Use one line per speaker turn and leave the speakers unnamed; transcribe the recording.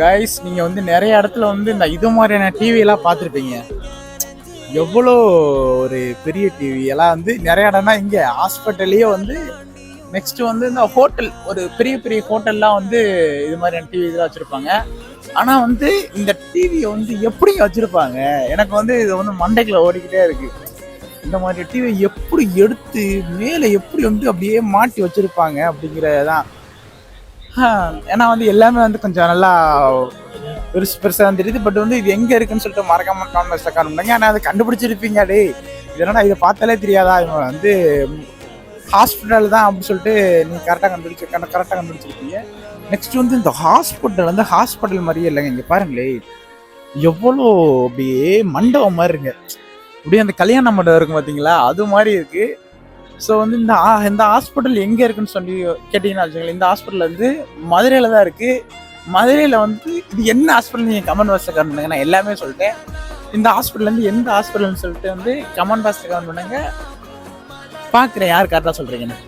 Guys, நீங்க வந்து நிறைய இடத்துல வந்து இந்த இது மாதிரியான டிவி எல்லாம் பார்த்துருப்பீங்க. எவ்வளோ ஒரு பெரிய டிவி எல்லாம் வந்து நிறைய இடம்னா இங்க ஹாஸ்பிட்டல்லையே வந்து நெக்ஸ்ட் வந்து இந்த ஹோட்டல், ஒரு பெரிய பெரிய ஹோட்டல்லாம் வந்து இது மாதிரியான டிவி இதெல்லாம் வச்சிருப்பாங்க. ஆனா வந்து இந்த டிவியை வந்து எப்படி வச்சிருப்பாங்க, எனக்கு வந்து இது வந்து மண்டைக்குள்ள ஓடிக்கிட்டே இருக்கு. இந்த மாதிரி டிவி எப்படி எடுத்து மேலே எப்படி வந்து அப்படியே மாட்டி வச்சிருப்பாங்க அப்படிங்கிறதான். ஏன்னா வந்து எல்லாமே வந்து கொஞ்சம் நல்லா பெருசு பெருசாக தான் தெரியுது. பட் வந்து இது எங்கே இருக்குன்னு சொல்லிட்டு மறக்காம கான்வெர்ஸில் காணுங்க. ஆனால் அதை கண்டுபிடிச்சிருப்பீங்க. டே இதெல்லாம் இதை பார்த்தாலே தெரியாதா, இவங்க வந்து ஹாஸ்பிட்டல் தான் அப்படின்னு சொல்லிட்டு நீங்கள் கரெக்டாக கண்டுபிடிச்சிருப்பீங்க. நெக்ஸ்ட் வந்து இந்த ஹாஸ்பிட்டல் வந்து ஹாஸ்பிட்டல் மாதிரியே இல்லைங்க. இங்கே பாருங்களே, எவ்வளோ அப்படியே மண்டபம் மாதிரி இருக்கு. அப்படியே அந்த கல்யாண மண்டபம் இருக்கும் பார்த்தீங்களா, அது மாதிரி இருக்குது. ஸோ வந்து இந்த ஹாஸ்பிட்டல் எங்கே இருக்குன்னு சொல்லி கேட்டிங்கன்னா வச்சுக்கோங்களேன், இந்த ஹாஸ்பிட்டல் வந்து மதுரையில் தான் இருக்குது. மதுரையில் வந்து இது என்ன ஹாஸ்பிட்டல் நீங்கள் கமெண்ட் பாக்ஸில் கமெண்ட் பண்ணுங்க. நான் எல்லாமே சொல்லிட்டேன். இந்த ஹாஸ்பிட்டல் வந்து எந்த ஹாஸ்பிட்டல்னு சொல்லிட்டு வந்து கமெண்ட் பாக்ஸில் கமெண்ட் பண்ணுங்க. பார்க்குறேன் யார் கரெக்டாக சொல்கிறீங்கன்னு.